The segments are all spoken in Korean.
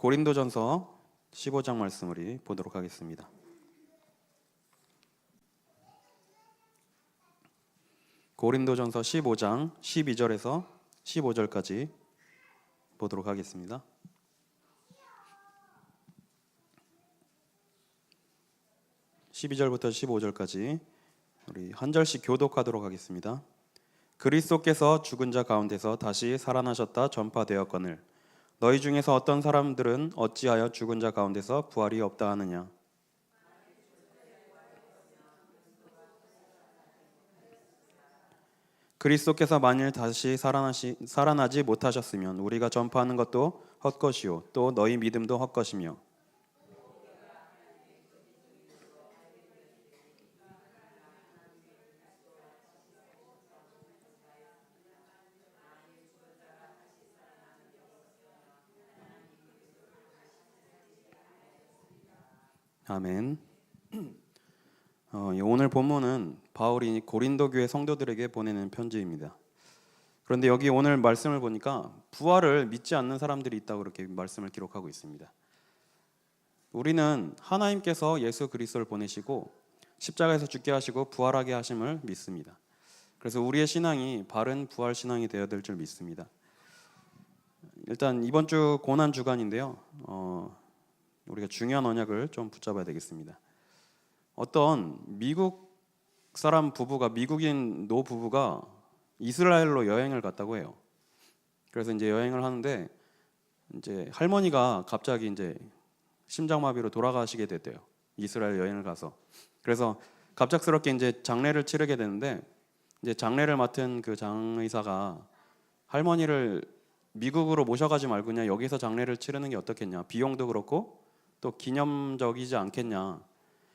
고린도전서 15장 말씀을 보도록 하겠습니다. 고린도전서 15장 12절에서 15절까지 보도록 하겠습니다. (12절부터) (15절까지) 우리 한 절씩 교독하도록 하겠습니다. 그리스도께서 죽은 자 가운데서 다시 살아나셨다 전파되었거늘 너희 중에서 어떤 사람들은 어찌하여 죽은 자 가운데서 부활이 없다 하느냐. 그리스도께서 만일 다시 살아나지 못하셨으면 우리가 전파하는 것도 헛것이요 또 너희 믿음도 헛것이며 아멘. 오늘 본문은 바울이 고린도 교회 성도들에게 보내는 편지입니다. 그런데 여기 오늘 말씀을 보니까 부활을 믿지 않는 사람들이 있다고 그렇게 말씀을 기록하고 있습니다. 우리는 하나님께서 예수 그리스도를 보내시고 십자가에서 죽게 하시고 부활하게 하심을 믿습니다. 그래서 우리의 신앙이 바른 부활 신앙이 되어야 될 줄 믿습니다. 일단 이번 주 고난 주간인데요. 우리가 중요한 언약을 좀 붙잡아야 되겠습니다. 어떤 미국 사람 부부가, 미국인 노 부부가 이스라엘로 여행을 갔다고 해요. 그래서 이제 여행을 하는데 이제 할머니가 갑자기 이제 심장마비로 돌아가시게 됐대요. 이스라엘 여행을 가서. 그래서 갑작스럽게 이제 장례를 치르게 되는데 이제 장례를 맡은 그 장의사가 할머니를 미국으로 모셔가지 말고 그냥 여기서 장례를 치르는 게 어떻겠냐. 비용도 그렇고 또 기념적이지 않겠냐.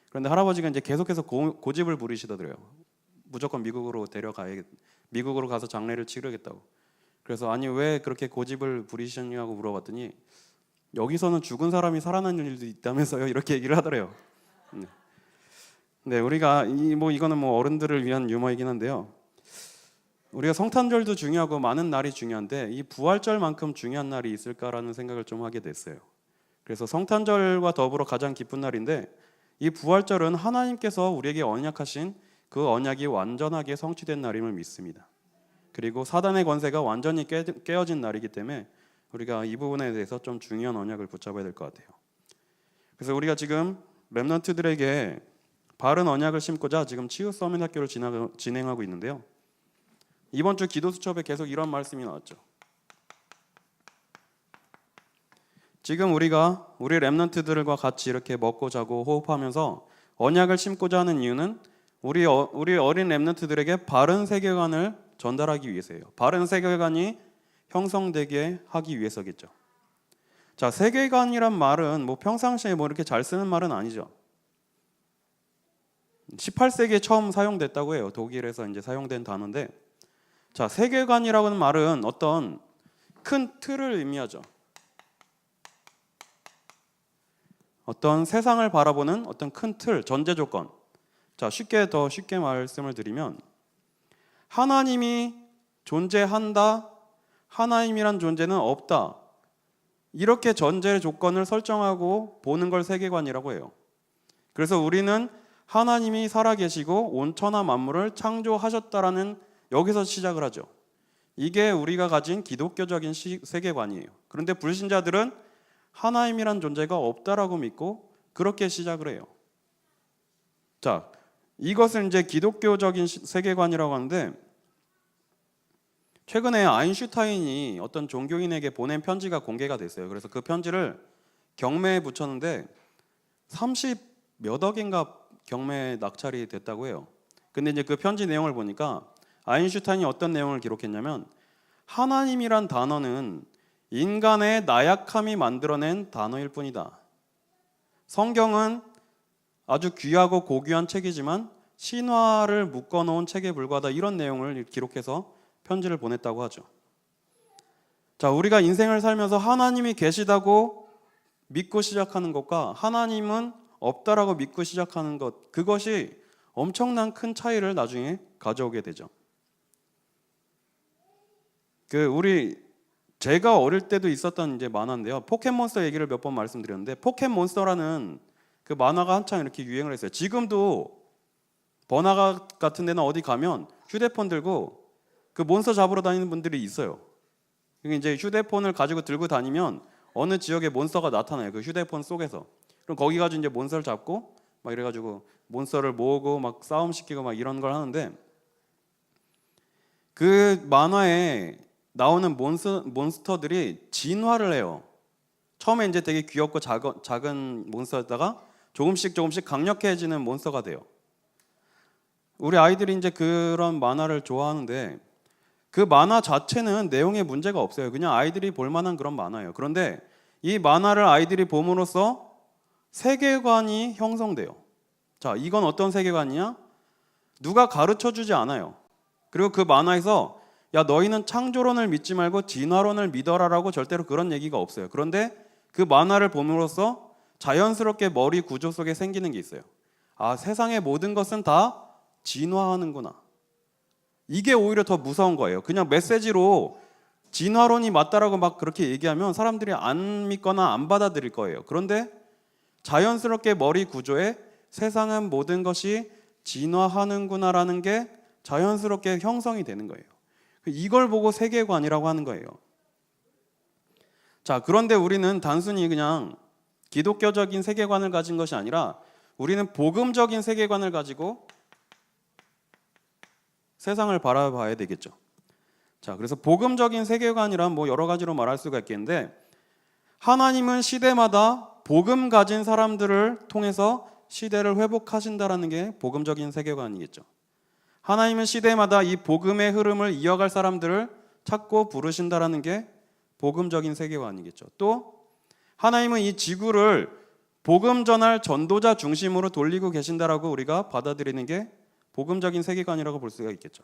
그런데 할아버지가 이제 계속해서 고집을 부리시더래요. 무조건 미국으로 미국으로 가서 장례를 치르겠다고. 그래서 아니 왜 그렇게 고집을 부리셨냐고 물어봤더니 여기서는 죽은 사람이 살아나는 일도 있다면서요. 이렇게 얘기를 하더래요. 네, 우리가 이거는 어른들을 위한 유머이긴 한데요. 우리가 성탄절도 중요하고 많은 날이 중요한데 이 부활절만큼 중요한 날이 있을까라는 생각을 좀 하게 됐어요. 그래서 성탄절과 더불어 가장 기쁜 날인데 이 부활절은 하나님께서 우리에게 언약하신 그 언약이 완전하게 성취된 날임을 믿습니다. 그리고 사단의 권세가 완전히 깨어진 날이기 때문에 우리가 이 부분에 대해서 좀 중요한 언약을 붙잡아야 될 것 같아요. 그래서 우리가 지금 렘넌트들에게 바른 언약을 심고자 지금 치유 서밋 학교를 진행하고 있는데요. 이번 주 기도 수첩에 계속 이런 말씀이 나왔죠. 지금 우리가 우리 렘넌트들과 같이 이렇게 먹고 자고 호흡하면서 언약을 심고자 하는 이유는 우리 어린 렘넌트들에게 바른 세계관을 전달하기 위해서예요. 바른 세계관이 형성되게 하기 위해서겠죠. 자, 세계관이란 말은 평상시에 이렇게 잘 쓰는 말은 아니죠. 18세기에 처음 사용됐다고 해요. 독일에서 이제 사용된 단어인데, 자, 세계관이라는 말은 어떤 큰 틀을 의미하죠. 어떤 세상을 바라보는 어떤 큰 틀, 전제 조건. 자, 더 쉽게 말씀을 드리면 하나님이 존재한다, 하나님이란 존재는 없다. 이렇게 전제 조건을 설정하고 보는 걸 세계관이라고 해요. 그래서 우리는 하나님이 살아계시고 온 천하 만물을 창조하셨다라는 여기서 시작을 하죠. 이게 우리가 가진 기독교적인 세계관이에요. 그런데 불신자들은 하나님이란 존재가 없다라고 믿고 그렇게 시작을 해요. 자, 이것을 이제 기독교적인 세계관이라고 하는데 최근에 아인슈타인이 어떤 종교인에게 보낸 편지가 공개가 됐어요. 그래서 그 편지를 경매에 붙였는데 30몇 억인가 경매에 낙찰이 됐다고 해요. 근데 이제 그 편지 내용을 보니까 아인슈타인이 어떤 내용을 기록했냐면 하나님이란 단어는 인간의 나약함이 만들어낸 단어일 뿐이다. 성경은 아주 귀하고 고귀한 책이지만 신화를 묶어놓은 책에 불과하다. 이런 내용을 기록해서 편지를 보냈다고 하죠. 자, 우리가 인생을 살면서 하나님이 계시다고 믿고 시작하는 것과 하나님은 없다라고 믿고 시작하는 것, 그것이 엄청난 큰 차이를 나중에 가져오게 되죠. 우리 제가 어릴 때도 있었던 이제 만화인데요. 포켓몬스터 얘기를 몇 번 말씀드렸는데, 포켓몬스터라는 그 만화가 한창 이렇게 유행을 했어요. 지금도 번화가 같은 데나 어디 가면 휴대폰 들고 그 몬스터 잡으러 다니는 분들이 있어요. 이제 휴대폰을 가지고 들고 다니면 어느 지역에 몬스터가 나타나요. 그 휴대폰 속에서. 그럼 거기 가지고 이제 몬스터를 잡고 막 이래가지고 몬스터를 모으고 막 싸움 시키고 막 이런 걸 하는데, 그 만화에 나오는 몬스터들이 진화를 해요. 처음에 이제 되게 귀엽고 작은 몬스터였다가 조금씩 강력해지는 몬스터가 돼요. 우리 아이들이 이제 그런 만화를 좋아하는데, 그 만화 자체는 내용에 문제가 없어요. 그냥 아이들이 볼 만한 그런 만화예요. 그런데 이 만화를 아이들이 봄으로써 세계관이 형성돼요. 자, 이건 어떤 세계관이냐? 누가 가르쳐 주지 않아요. 그리고 그 만화에서 야, 너희는 창조론을 믿지 말고 진화론을 믿어라라고 절대로 그런 얘기가 없어요. 그런데 그 만화를 봄으로써 자연스럽게 머리 구조 속에 생기는 게 있어요. 아, 세상의 모든 것은 다 진화하는구나. 이게 오히려 더 무서운 거예요. 그냥 메시지로 진화론이 맞다라고 막 그렇게 얘기하면 사람들이 안 믿거나 안 받아들일 거예요. 그런데 자연스럽게 머리 구조에 세상은 모든 것이 진화하는구나라는 게 자연스럽게 형성이 되는 거예요. 이걸 보고 세계관이라고 하는 거예요. 자, 그런데 우리는 단순히 그냥 기독교적인 세계관을 가진 것이 아니라 우리는 복음적인 세계관을 가지고 세상을 바라봐야 되겠죠. 자, 그래서 복음적인 세계관이란 뭐 여러 가지로 말할 수가 있겠는데, 하나님은 시대마다 복음 가진 사람들을 통해서 시대를 회복하신다라는 게 복음적인 세계관이겠죠. 하나님은 시대마다 이 복음의 흐름을 이어갈 사람들을 찾고 부르신다라는 게 복음적인 세계관이겠죠. 또 하나님은 이 지구를 복음 전할 전도자 중심으로 돌리고 계신다라고 우리가 받아들이는 게 복음적인 세계관이라고 볼 수가 있겠죠.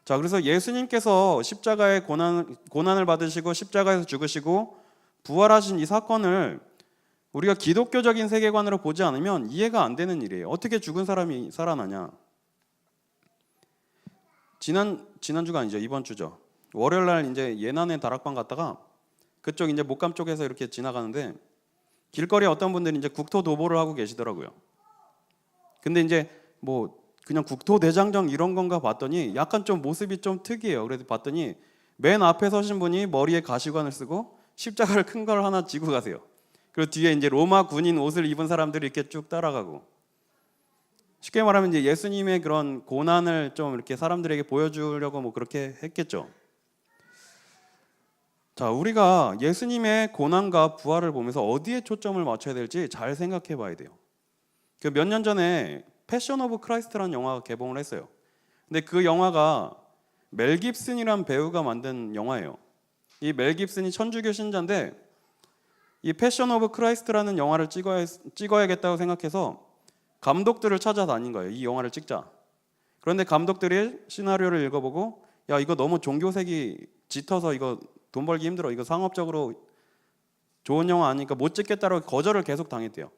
자, 그래서 예수님께서 십자가의 고난을 받으시고 십자가에서 죽으시고 부활하신 이 사건을 우리가 기독교적인 세계관으로 보지 않으면 이해가 안 되는 일이에요. 어떻게 죽은 사람이 살아나냐? 지난주가 아니죠. 이번 주죠. 월요일 날 이제 예난에 다락방 갔다가 그쪽 이제 목감 쪽에서 이렇게 지나가는데 길거리에 어떤 분들이 이제 국토 도보를 하고 계시더라고요. 근데 이제 뭐 그냥 국토대장정 이런 건가 봤더니 약간 좀 모습이 좀 특이해요. 그래서 봤더니 맨 앞에 서신 분이 머리에 가시관을 쓰고 십자가를 큰 걸 하나 지고 가세요. 그리고 뒤에 이제 로마 군인 옷을 입은 사람들이 이렇게 쭉 따라가고, 쉽게 말하면 이제 예수님의 그런 고난을 좀 이렇게 사람들에게 보여주려고 뭐 그렇게 했겠죠. 자, 우리가 예수님의 고난과 부활을 보면서 어디에 초점을 맞춰야 될지 잘 생각해 봐야 돼요. 그 몇 년 전에 패션 오브 크라이스트라는 영화가 개봉을 했어요. 근데 그 영화가 멜 깁슨이란 배우가 만든 영화예요. 이 멜 깁슨이 천주교 신자인데 이 패션 오브 크라이스트라는 영화를 찍어야겠다고 생각해서 감독들을 찾아다닌 거예요. 이 영화를 찍자. 그런데 감독들이 시나리오를 읽어보고 야, 이거 너무 종교색이 짙어서 이거 돈 벌기 힘들어. 이거 상업적으로 좋은 영화 아니니까 못 찍겠다고 거절을 계속 당했대요.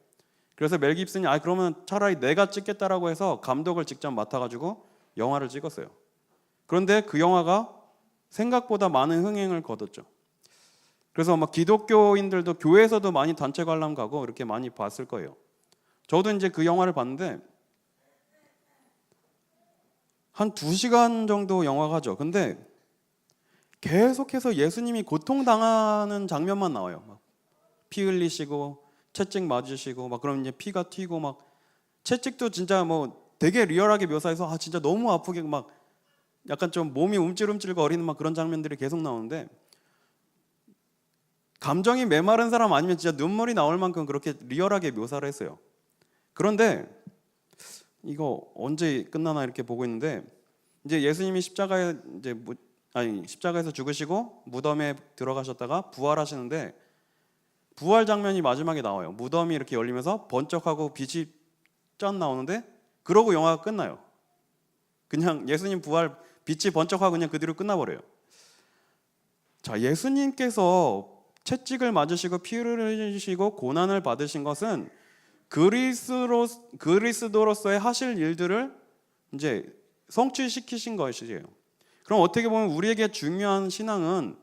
그래서 멜 깁슨이 그러면 차라리 내가 찍겠다라고 해서 감독을 직접 맡아가지고 영화를 찍었어요. 그런데 그 영화가 생각보다 많은 흥행을 거뒀죠. 그래서 막 기독교인들도 교회에서도 많이 단체 관람 가고 이렇게 많이 봤을 거예요. 저도 이제 그 영화를 봤는데 한 2시간 정도 영화가죠. 근데 계속해서 예수님이 고통당하는 장면만 나와요. 막 피 흘리시고 채찍 맞으시고 막 그럼 이제 피가 튀고 막 채찍도 진짜 뭐 되게 리얼하게 묘사해서 진짜 너무 아프게 막 약간 좀 몸이 움찔움찔 거리는 막 그런 장면들이 계속 나오는데, 감정이 메마른 사람 아니면 진짜 눈물이 나올 만큼 그렇게 리얼하게 묘사를 했어요. 그런데 이거 언제 끝나나 이렇게 보고 있는데 이제 예수님이 십자가에서 죽으시고 무덤에 들어가셨다가 부활하시는데 부활 장면이 마지막에 나와요. 무덤이 이렇게 열리면서 번쩍하고 빛이 짠 나오는데 그러고 영화가 끝나요. 그냥 예수님 부활 빛이 번쩍하고 그냥 그 뒤로 끝나버려요. 자, 예수님께서 채찍을 맞으시고 피를 흘리시고 고난을 받으신 것은 그리스도로서의 하실 일들을 이제 성취시키신 것이에요. 그럼 어떻게 보면 우리에게 중요한 신앙은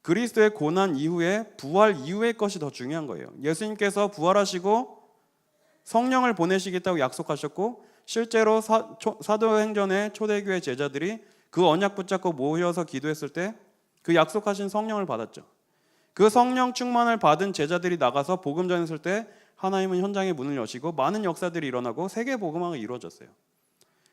그리스도의 고난 이후에 부활 이후의 것이 더 중요한 거예요. 예수님께서 부활하시고 성령을 보내시겠다고 약속하셨고 실제로 사도행전의 초대교회 제자들이 그 언약 붙잡고 모여서 기도했을 때 그 약속하신 성령을 받았죠. 그 성령 충만을 받은 제자들이 나가서 복음 전했을 때 하나님은 현장의 문을 여시고 많은 역사들이 일어나고 세계 복음화가 이루어졌어요.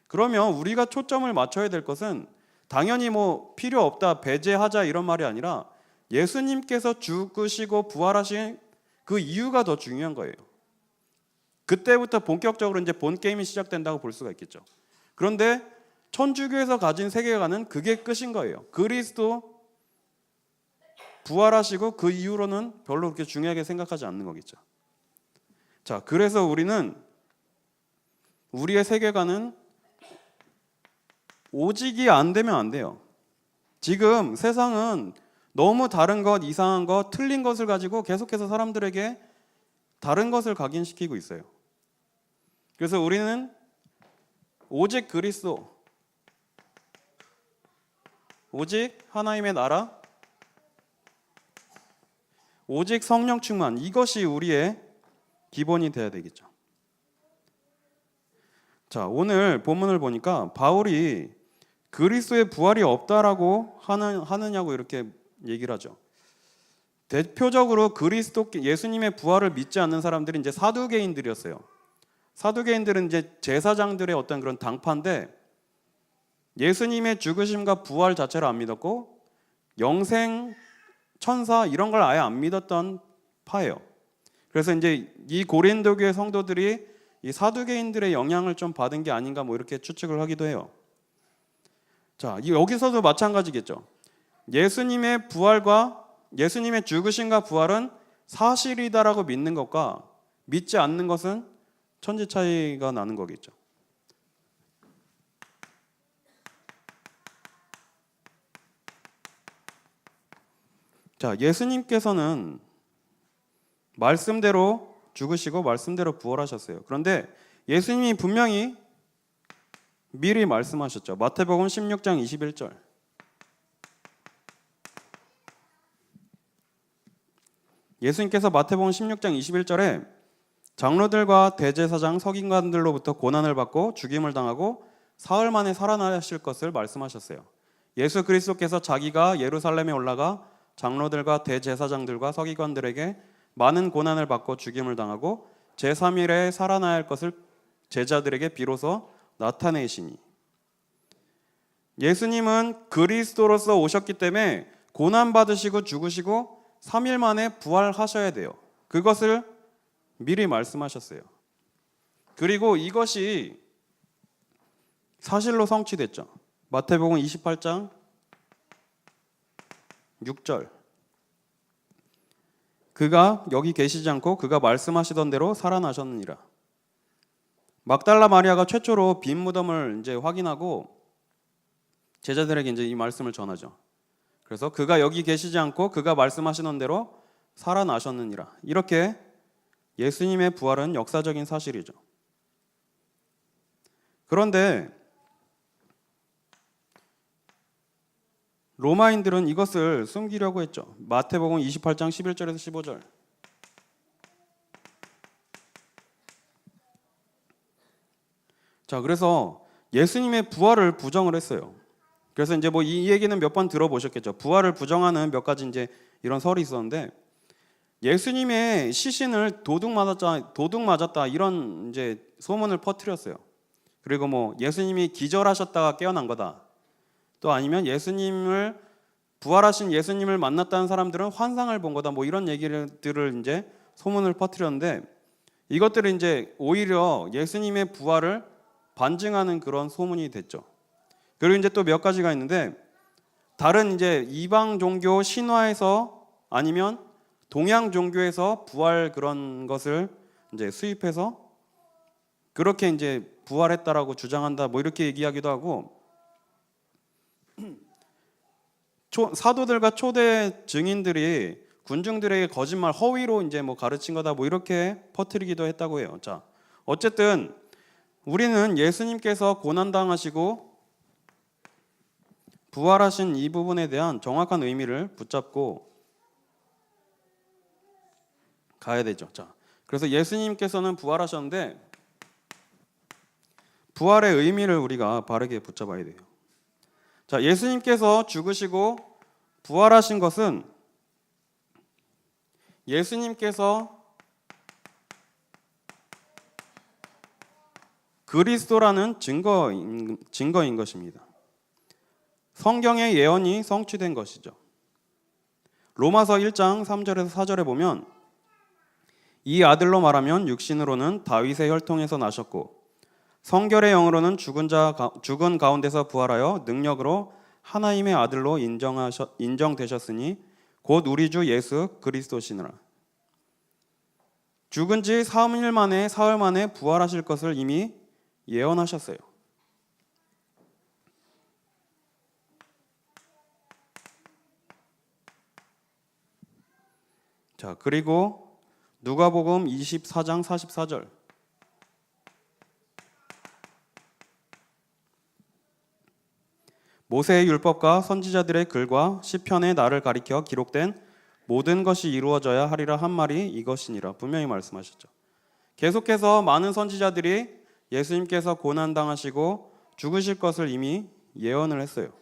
그러면 우리가 초점을 맞춰야 될 것은 당연히 뭐 필요 없다, 배제하자 이런 말이 아니라 예수님께서 죽으시고 부활하신 그 이유가 더 중요한 거예요. 그때부터 본격적으로 이제 본 게임이 시작된다고 볼 수가 있겠죠. 그런데 천주교에서 가진 세계관은 그게 끝인 거예요. 그리스도 부활하시고 그 이후로는 별로 그렇게 중요하게 생각하지 않는 거겠죠. 자, 그래서 우리의 세계관은 오직이 안 되면 안 돼요. 지금 세상은 너무 다른 것, 이상한 것, 틀린 것을 가지고 계속해서 사람들에게 다른 것을 각인시키고 있어요. 그래서 우리는 오직 그리스도, 오직 하나님의 나라, 오직 성령 충만, 이것이 우리의 기본이 돼야 되겠죠. 자, 오늘 본문을 보니까 바울이 그리스도의 부활이 없다라고 하느냐고 이렇게 얘기를 하죠. 대표적으로 예수님의 부활을 믿지 않는 사람들이 이제 사두개인들이었어요. 사두개인들은 이제 제사장들의 어떤 그런 당파인데 예수님의 죽으심과 부활 자체를 안 믿었고 영생, 천사 이런 걸 아예 안 믿었던 파예요. 그래서 이제 이 고린도 교회 성도들이 이 사두개인들의 영향을 좀 받은 게 아닌가 뭐 이렇게 추측을 하기도 해요. 자, 여기서도 마찬가지겠죠. 예수님의 죽으심과 부활은 사실이다라고 믿는 것과 믿지 않는 것은 천지 차이가 나는 거겠죠. 자, 예수님께서는 말씀대로 죽으시고 말씀대로 부활하셨어요. 그런데 예수님이 분명히 미리 말씀하셨죠. 마태복음 16장 21절. 예수님께서 마태복음 16장 21절에 장로들과 대제사장 서기관들로부터 고난을 받고 죽임을 당하고 사흘 만에 살아나실 것을 말씀하셨어요. 예수 그리스도께서 자기가 예루살렘에 올라가 장로들과 대제사장들과 서기관들에게 많은 고난을 받고 죽임을 당하고 제3일에 살아나야 할 것을 제자들에게 비로소 나타내시니, 예수님은 그리스도로서 오셨기 때문에 고난받으시고 죽으시고 3일 만에 부활하셔야 돼요. 그것을 미리 말씀하셨어요. 그리고 이것이 사실로 성취됐죠. 마태복음 28장 6절. 그가 여기 계시지 않고 그가 말씀하시던 대로 살아나셨느니라. 막달라 마리아가 최초로 빈 무덤을 이제 확인하고 제자들에게 이제 이 말씀을 전하죠. 그래서 그가 여기 계시지 않고 그가 말씀하시던 대로 살아나셨느니라. 이렇게 예수님의 부활은 역사적인 사실이죠. 그런데 로마인들은 이것을 숨기려고 했죠. 마태복음 28장 11절에서 15절. 자, 그래서 예수님의 부활을 부정을 했어요. 그래서 이제 뭐 이 얘기는 몇 번 들어보셨겠죠. 부활을 부정하는 몇 가지 이제 이런 설이 있었는데, 예수님의 시신을 도둑 맞았다 이런 이제 소문을 퍼뜨렸어요. 그리고 뭐 예수님이 기절하셨다가 깨어난 거다. 또 아니면 부활하신 예수님을 만났다는 사람들은 환상을 본 거다. 뭐 이런 얘기들을 이제 소문을 퍼뜨렸는데, 이것들은 이제 오히려 예수님의 부활을 반증하는 그런 소문이 됐죠. 그리고 이제 또 몇 가지가 있는데, 다른 이제 이방 종교 신화에서 아니면 동양 종교에서 부활 그런 것을 이제 수입해서 그렇게 이제 부활했다라고 주장한다. 뭐 이렇게 얘기하기도 하고, 사도들과 초대 증인들이 군중들에게 거짓말, 허위로 이제 뭐 가르친 거다. 뭐 이렇게 퍼뜨리기도 했다고 해요. 자, 어쨌든 우리는 예수님께서 고난 당하시고 부활하신 이 부분에 대한 정확한 의미를 붙잡고 가야 되죠. 자, 그래서 예수님께서는 부활하셨는데 부활의 의미를 우리가 바르게 붙잡아야 돼요. 자, 예수님께서 죽으시고 부활하신 것은 예수님께서 그리스도라는 증거인 것입니다. 성경의 예언이 성취된 것이죠. 로마서 1장 3절에서 4절에 보면 이 아들로 말하면 육신으로는 다윗의 혈통에서 나셨고 성결의 영으로는 죽은 가운데서 부활하여 능력으로 하나님의 아들로 인정되셨으니 곧 우리 주 예수 그리스도시니라. 죽은 지 사흘 만에 부활하실 것을 이미 예언하셨어요. 자, 그리고 누가복음 24장 44절. 모세의 율법과 선지자들의 글과 시편의 나를 가리켜 기록된 모든 것이 이루어져야 하리라 한 말이 이것이니라. 분명히 말씀하셨죠. 계속해서 많은 선지자들이 예수님께서 고난당하시고 죽으실 것을 이미 예언을 했어요.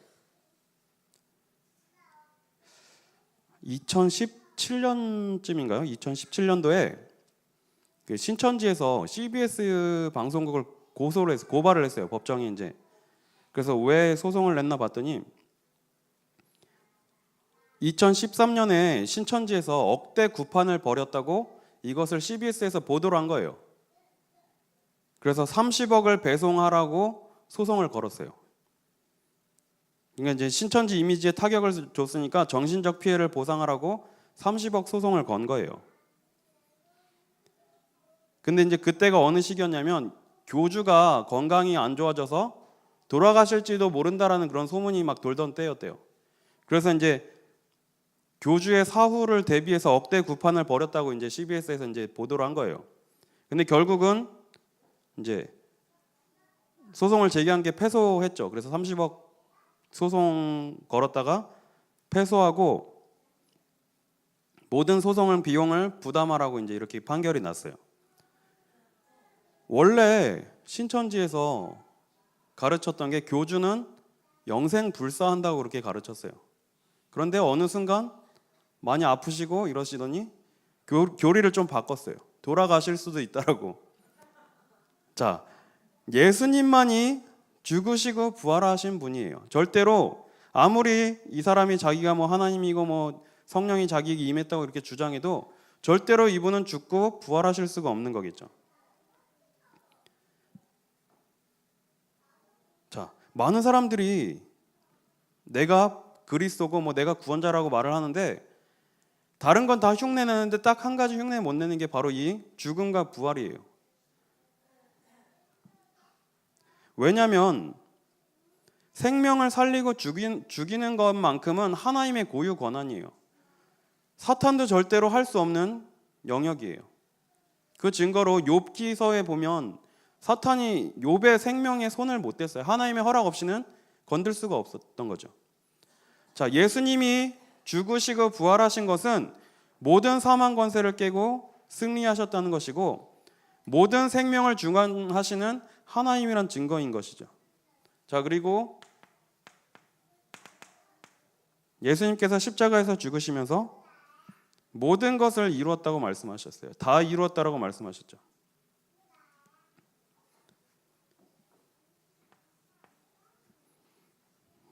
2017년쯤인가요? 2017년도에 신천지에서 CBS 방송국을 고발을 했어요. 법정에 이제. 그래서 왜 소송을 냈나 봤더니 2013년에 신천지에서 억대 구판을 벌였다고 이것을 CBS에서 보도를 한 거예요. 그래서 30억을 배송하라고 소송을 걸었어요. 그러니까 이제 신천지 이미지에 타격을 줬으니까 정신적 피해를 보상하라고 30억 소송을 건 거예요. 근데 이제 그때가 어느 시기였냐면 교주가 건강이 안 좋아져서 돌아가실지도 모른다라는 그런 소문이 막 돌던 때였대요. 그래서 이제 교주의 사후를 대비해서 억대 구판을 벌였다고 이제 CBS에서 이제 보도를 한 거예요. 근데 결국은 이제 소송을 제기한 게 패소했죠. 그래서 30억 소송 걸었다가 패소하고 모든 소송은 비용을 부담하라고 이제 이렇게 판결이 났어요. 원래 신천지에서 가르쳤던 게 교주는 영생불사한다고 그렇게 가르쳤어요. 그런데 어느 순간 많이 아프시고 이러시더니 교리를 좀 바꿨어요. 돌아가실 수도 있다라고. 자, 예수님만이 죽으시고 부활하신 분이에요. 절대로 아무리 이 사람이 자기가 뭐 하나님이고 뭐 성령이 자기에게 임했다고 이렇게 주장해도 절대로 이분은 죽고 부활하실 수가 없는 거겠죠. 자, 많은 사람들이 내가 그리스도고 뭐 내가 구원자라고 말을 하는데 다른 건 다 흉내내는데 딱 한 가지 흉내 못 내는 게 바로 이 죽음과 부활이에요. 왜냐하면 생명을 살리고 죽이는 것만큼은 하나님의 고유 권한이에요. 사탄도 절대로 할 수 없는 영역이에요. 그 증거로 욥기서에 보면 사탄이 욥의 생명에 손을 못 댔어요. 하나님의 허락 없이는 건들 수가 없었던 거죠. 자, 예수님이 죽으시고 부활하신 것은 모든 사망 권세를 깨고 승리하셨다는 것이고 모든 생명을 주관하시는 하나님이란 증거인 것이죠. 자, 그리고 예수님께서 십자가에서 죽으시면서 모든 것을 이루었다고 말씀하셨어요. 다 이루었다라고 말씀하셨죠.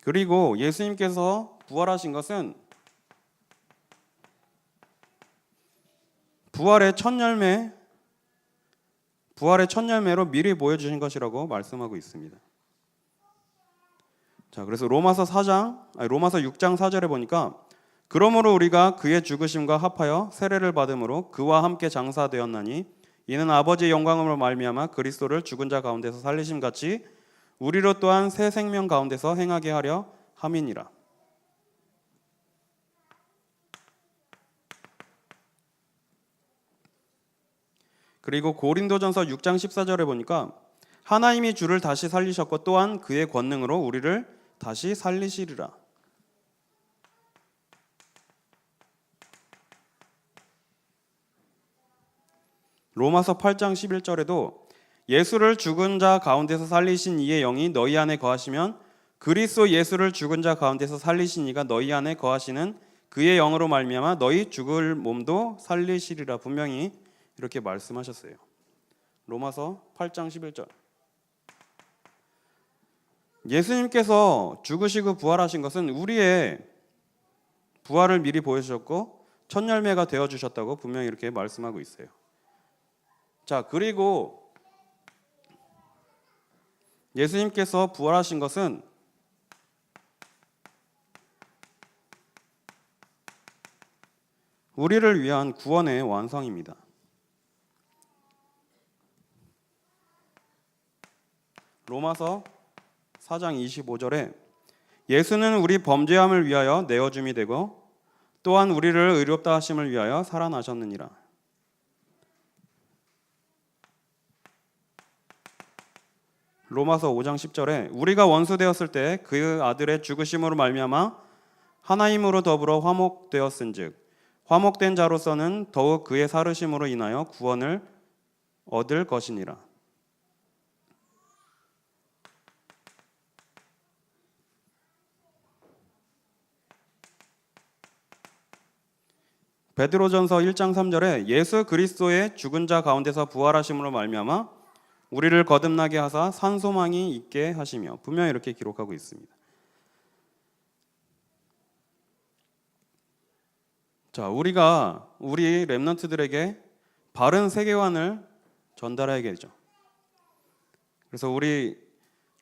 그리고 예수님께서 부활하신 것은 부활의 첫 열매로 미리 보여주신 것이라고 말씀하고 있습니다. 자, 그래서 로마서 6장 4절에 보니까 그러므로 우리가 그의 죽으심과 합하여 세례를 받음으로 그와 함께 장사되었나니 이는 아버지의 영광으로 말미암아 그리스도를 죽은 자 가운데서 살리심 같이 우리로 또한 새 생명 가운데서 행하게 하려 함이니라. 그리고 고린도전서 6장 14절에 보니까 하나님이 주를 다시 살리셨고 또한 그의 권능으로 우리를 다시 살리시리라. 로마서 8장 11절에도 예수를 죽은 자 가운데서 살리신 이의 영이 너희 안에 거하시면 그리스도 예수를 죽은 자 가운데서 살리신 이가 너희 안에 거하시는 그의 영으로 말미암아 너희 죽을 몸도 살리시리라. 분명히 이렇게 말씀하셨어요. 로마서 8장 11절. 예수님께서 죽으시고 부활하신 것은 우리의 부활을 미리 보여주셨고 첫 열매가 되어주셨다고 분명히 이렇게 말씀하고 있어요. 자, 그리고 예수님께서 부활하신 것은 우리를 위한 구원의 완성입니다. 로마서 4장 25절에 예수는 우리 범죄함을 위하여 내어줌이 되고 또한 우리를 의롭다 하심을 위하여 살아나셨느니라. 로마서 5장 10절에 우리가 원수 되었을 때 그 아들의 죽으심으로 말미암아 하나님으로 더불어 화목되었은즉 화목된 자로서는 더욱 그의 살으심으로 인하여 구원을 얻을 것이니라. 베드로전서 1장 3절에 예수 그리스도의 죽은 자 가운데서 부활하심으로 말미암아 우리를 거듭나게 하사 산 소망이 있게 하시며 분명히 이렇게 기록하고 있습니다. 자, 우리가 우리 렘넌트들에게 바른 세계관을 전달해야겠죠. 그래서 우리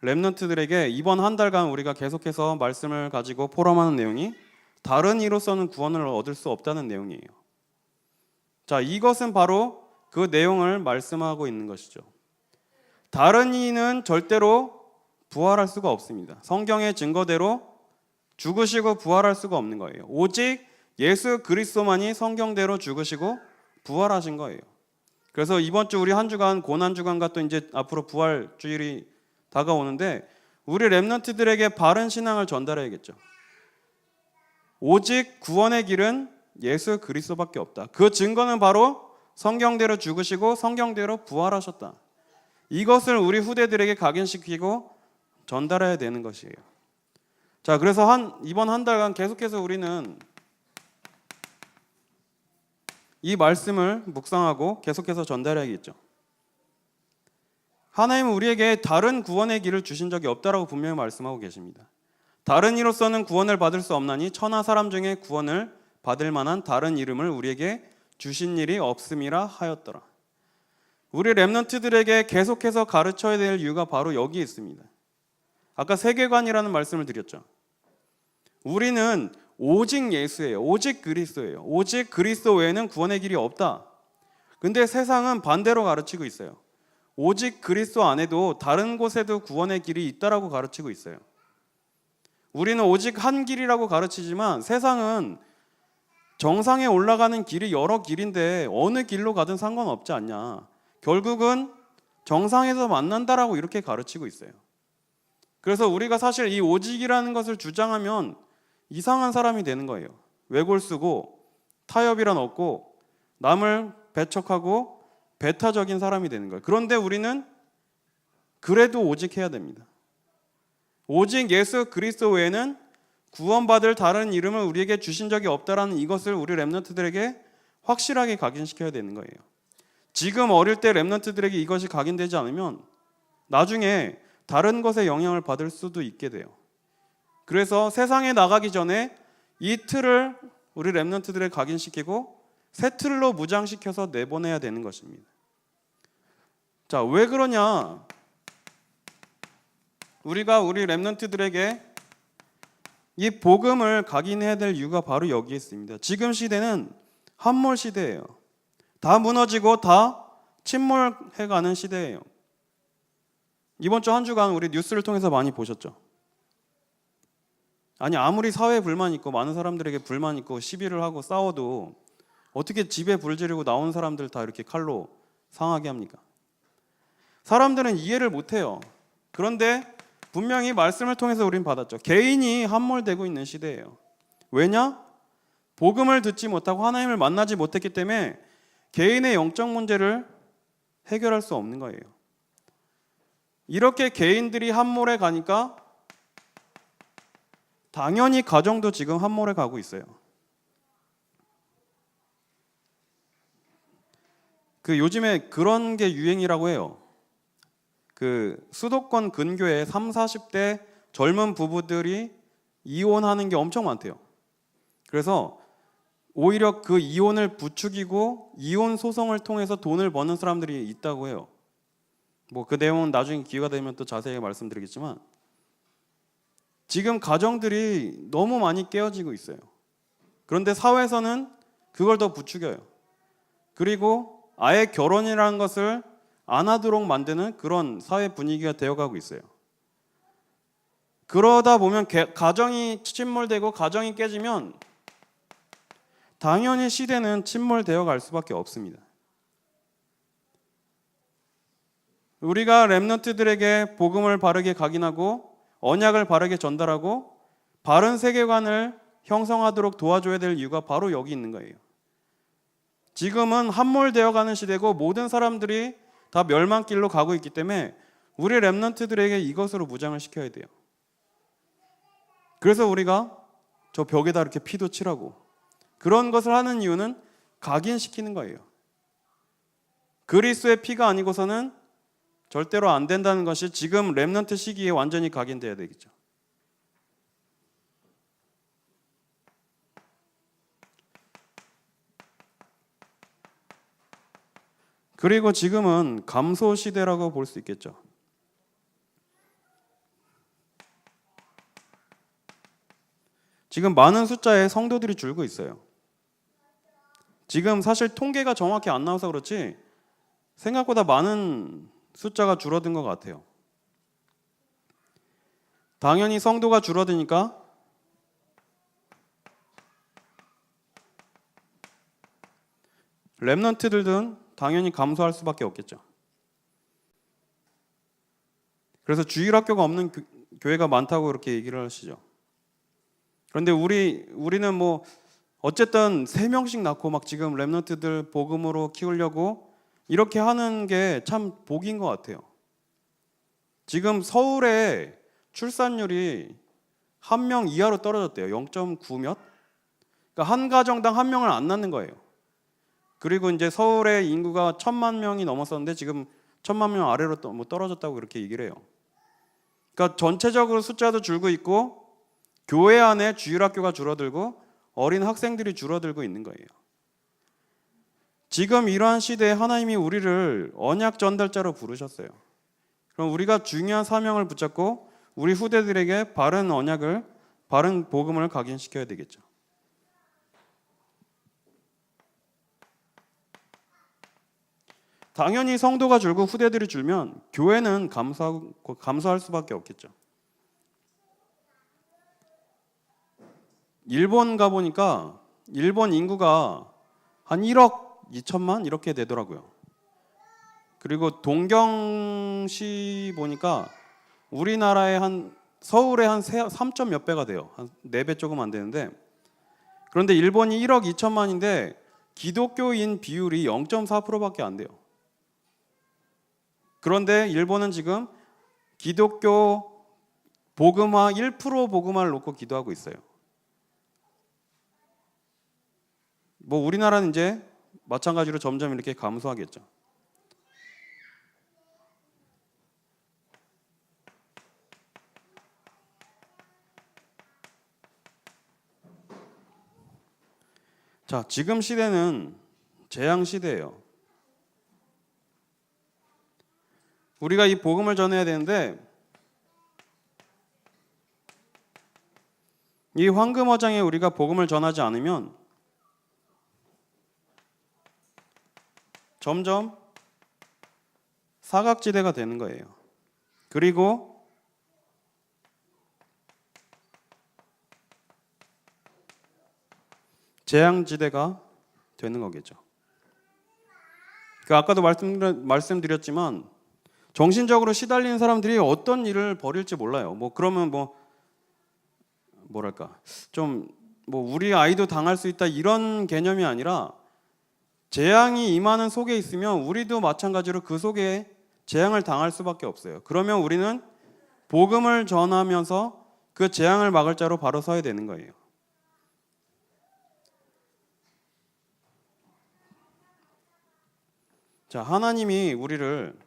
렘넌트들에게 이번 한 달간 우리가 계속해서 말씀을 가지고 포럼하는 내용이 다른 이로서는 구원을 얻을 수 없다는 내용이에요. 자, 이것은 바로 그 내용을 말씀하고 있는 것이죠. 다른 이는 절대로 부활할 수가 없습니다. 성경의 증거대로 죽으시고 부활할 수가 없는 거예요. 오직 예수 그리스도만이 성경대로 죽으시고 부활하신 거예요. 그래서 이번 주 우리 한 주간 고난 주간과 또 이제 앞으로 부활 주일이 다가오는데 우리 렘넌트들에게 바른 신앙을 전달해야겠죠. 오직 구원의 길은 예수 그리스도밖에 없다. 그 증거는 바로 성경대로 죽으시고 성경대로 부활하셨다. 이것을 우리 후대들에게 각인시키고 전달해야 되는 것이에요. 자, 그래서 이번 한 달간 계속해서 우리는 이 말씀을 묵상하고 계속해서 전달해야겠죠. 하나님은 우리에게 다른 구원의 길을 주신 적이 없다라고 분명히 말씀하고 계십니다. 다른 이로서는 구원을 받을 수 없나니 천하 사람 중에 구원을 받을 만한 다른 이름을 우리에게 주신 일이 없음이라 하였더라. 우리 렘넌트들에게 계속해서 가르쳐야 될 이유가 바로 여기 있습니다. 아까 세계관이라는 말씀을 드렸죠. 우리는 오직 예수예요. 오직 그리스도예요. 오직 그리스도 외에는 구원의 길이 없다. 근데 세상은 반대로 가르치고 있어요. 오직 그리스도 안에도 다른 곳에도 구원의 길이 있다라고 가르치고 있어요. 우리는 오직 한 길이라고 가르치지만 세상은 정상에 올라가는 길이 여러 길인데 어느 길로 가든 상관없지 않냐. 결국은 정상에서 만난다라고 이렇게 가르치고 있어요. 그래서 우리가 사실 이 오직이라는 것을 주장하면 이상한 사람이 되는 거예요. 외골쓰고 타협이란 없고 남을 배척하고 배타적인 사람이 되는 거예요. 그런데 우리는 그래도 오직해야 됩니다. 오직 예수 그리스도 외에는 구원받을 다른 이름을 우리에게 주신 적이 없다라는 이것을 우리 렘넌트들에게 확실하게 각인시켜야 되는 거예요. 지금 어릴 때 렘넌트들에게 이것이 각인되지 않으면 나중에 다른 것에 영향을 받을 수도 있게 돼요. 그래서 세상에 나가기 전에 이 틀을 우리 렘넌트들에게 각인시키고 새 틀로 무장시켜서 내보내야 되는 것입니다. 자, 왜 그러냐? 우리가 우리 렘넌트들에게 이 복음을 각인해야 될 이유가 바로 여기에 있습니다. 지금 시대는 함몰 시대예요. 다 무너지고 다 침몰해가는 시대예요. 이번 주 한 주간 우리 뉴스를 통해서 많이 보셨죠? 아니, 아무리 사회에 불만 있고 많은 사람들에게 불만 있고 시비를 하고 싸워도 어떻게 집에 불 지르고 나온 사람들 다 이렇게 칼로 상하게 합니까? 사람들은 이해를 못해요. 그런데 분명히 말씀을 통해서 우린 받았죠. 개인이 함몰되고 있는 시대예요. 왜냐? 복음을 듣지 못하고 하나님을 만나지 못했기 때문에 개인의 영적 문제를 해결할 수 없는 거예요. 이렇게 개인들이 함몰해 가니까 당연히 가정도 지금 함몰해 가고 있어요. 요즘에 그런 게 유행이라고 해요. 수도권 근교에 3, 40대 젊은 부부들이 이혼하는 게 엄청 많대요. 그래서 오히려 그 이혼을 부추기고 이혼 소송을 통해서 돈을 버는 사람들이 있다고 해요. 그 내용은 나중에 기회가 되면 또 자세히 말씀드리겠지만, 지금 가정들이 너무 많이 깨어지고 있어요. 그런데 사회에서는 그걸 더 부추겨요. 그리고 아예 결혼이라는 것을 안 하도록 만드는 그런 사회 분위기가 되어가고 있어요. 그러다 보면 가정이 침몰되고 가정이 깨지면 당연히 시대는 침몰되어 갈 수밖에 없습니다. 우리가 렘넌트들에게 복음을 바르게 각인하고 언약을 바르게 전달하고 바른 세계관을 형성하도록 도와줘야 될 이유가 바로 여기 있는 거예요. 지금은 함몰되어 가는 시대고 모든 사람들이 다 멸망길로 가고 있기 때문에 우리 렘넌트들에게 이것으로 무장을 시켜야 돼요. 그래서 우리가 저 벽에다 이렇게 피도 칠하고 그런 것을 하는 이유는 각인시키는 거예요. 그리스도의 피가 아니고서는 절대로 안 된다는 것이 지금 렘넌트 시기에 완전히 각인돼야 되겠죠. 그리고 지금은 감소 시대라고 볼 수 있겠죠. 지금 많은 숫자의 성도들이 줄고 있어요. 지금 사실 통계가 정확히 안 나와서 그렇지 생각보다 많은 숫자가 줄어든 것 같아요. 당연히 성도가 줄어드니까 렘넌트들은 당연히 감소할 수밖에 없겠죠. 그래서 주일학교가 없는 교회가 많다고 그렇게 얘기를 하시죠. 그런데 우리는 어쨌든 3명씩 낳고 막 지금 렘넌트들 복음으로 키우려고 이렇게 하는 게 참 복인 것 같아요. 지금 서울의 출산율이 1명 이하로 떨어졌대요. 0.9 몇? 그러니까 한 가정당 1명을 안 낳는 거예요. 그리고 이제 서울의 인구가 1,000만 명이 넘었었는데 지금 1,000만 명 아래로 떨어졌다고 그렇게 얘기를 해요. 그러니까 전체적으로 숫자도 줄고 있고 교회 안에 주일학교가 줄어들고 어린 학생들이 줄어들고 있는 거예요. 지금 이러한 시대에 하나님이 우리를 언약 전달자로 부르셨어요. 그럼 우리가 중요한 사명을 붙잡고 우리 후대들에게 바른 언약을, 바른 복음을 각인시켜야 되겠죠. 당연히 성도가 줄고 후대들이 줄면 교회는 감소할 수밖에 없겠죠. 일본 가보니까 일본 인구가 한 1억 2천만 이렇게 되더라고요. 그리고 동경시 보니까 우리나라의 서울의 한 3점 몇 배가 돼요. 한 4배 조금 안 되는데, 그런데 일본이 1억 2천만인데 기독교인 비율이 0.4%밖에 안 돼요. 그런데 일본은 지금 기독교 복음화 1% 복음화를 놓고 기도하고 있어요. 우리나라는 이제 마찬가지로 점점 이렇게 감소하겠죠. 자, 지금 시대는 재앙 시대예요. 우리가 이 복음을 전해야 되는데 이 황금어장에 우리가 복음을 전하지 않으면 점점 사각지대가 되는 거예요. 그리고 재앙지대가 되는 거겠죠. 아까도 말씀드렸지만 정신적으로 시달리는 사람들이 어떤 일을 벌일지 몰라요. 그러면 뭐랄까 좀 우리 아이도 당할 수 있다 이런 개념이 아니라 재앙이 임하는 속에 있으면 우리도 마찬가지로 그 속에 재앙을 당할 수밖에 없어요. 그러면 우리는 복음을 전하면서 그 재앙을 막을 자로 바로 서야 되는 거예요. 자, 하나님이 우리를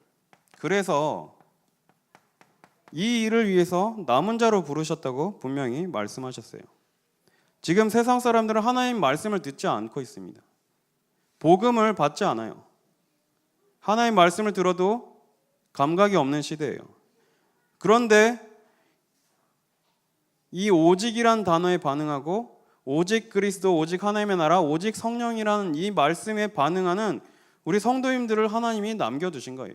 그래서 이 일을 위해서 남은 자로 부르셨다고 분명히 말씀하셨어요. 지금 세상 사람들은 하나님 말씀을 듣지 않고 있습니다. 복음을 받지 않아요. 하나님 말씀을 들어도 감각이 없는 시대예요. 그런데 이 오직이란 단어에 반응하고 오직 그리스도, 오직 하나님의 나라, 오직 성령이라는 이 말씀에 반응하는 우리 성도님들을 하나님이 남겨두신 거예요.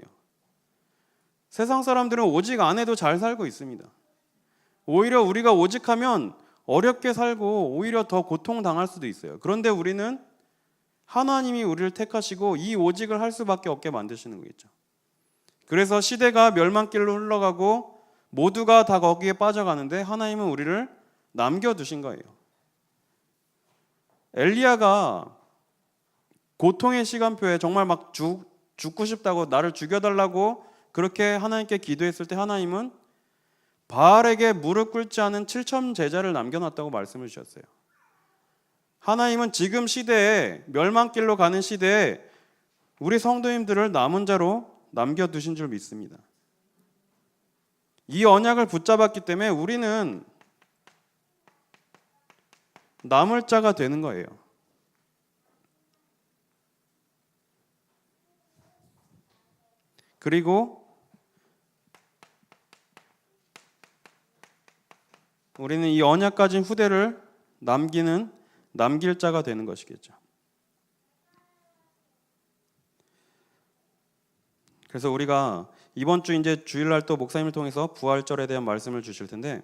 세상 사람들은 오직 안 해도 잘 살고 있습니다. 오히려 우리가 오직하면 어렵게 살고 오히려 더 고통당할 수도 있어요. 그런데 우리는 하나님이 우리를 택하시고 이 오직을 할 수밖에 없게 만드시는 거겠죠. 그래서 시대가 멸망길로 흘러가고 모두가 다 거기에 빠져가는데 하나님은 우리를 남겨두신 거예요. 엘리야가 고통의 시간표에 정말 막 죽고 싶다고 나를 죽여달라고 그렇게 하나님께 기도했을 때 하나님은 바알에게 무릎 꿇지 않은 7천 제자를 남겨놨다고 말씀을 주셨어요. 하나님은 지금 시대에 멸망길로 가는 시대에 우리 성도님들을 남은 자로 남겨두신 줄 믿습니다. 이 언약을 붙잡았기 때문에 우리는 남을 자가 되는 거예요. 그리고 우리는 이 언약 가진 후대를 남길 자가 되는 것이겠죠. 그래서 우리가 이번 주 이제 주일날 또 목사님을 통해서 부활절에 대한 말씀을 주실 텐데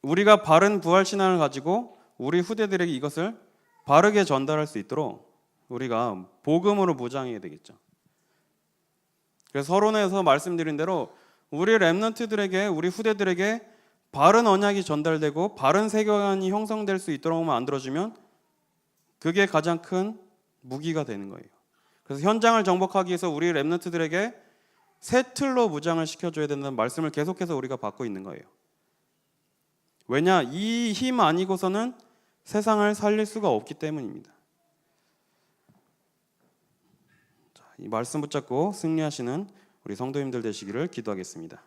우리가 바른 부활 신앙을 가지고 우리 후대들에게 이것을 바르게 전달할 수 있도록 우리가 복음으로 무장해야 되겠죠. 그래서 서론에서 말씀드린 대로 우리 렘넌트들에게 우리 후대들에게 바른 언약이 전달되고 바른 세계관이 형성될 수 있도록 만들어주면 그게 가장 큰 무기가 되는 거예요. 그래서 현장을 정복하기 위해서 우리 렘넌트들에게 새 틀로 무장을 시켜줘야 된다는 말씀을 계속해서 우리가 받고 있는 거예요. 왜냐? 이 힘 아니고서는 세상을 살릴 수가 없기 때문입니다. 자, 이 말씀 붙잡고 승리하시는 우리 성도님들 되시기를 기도하겠습니다.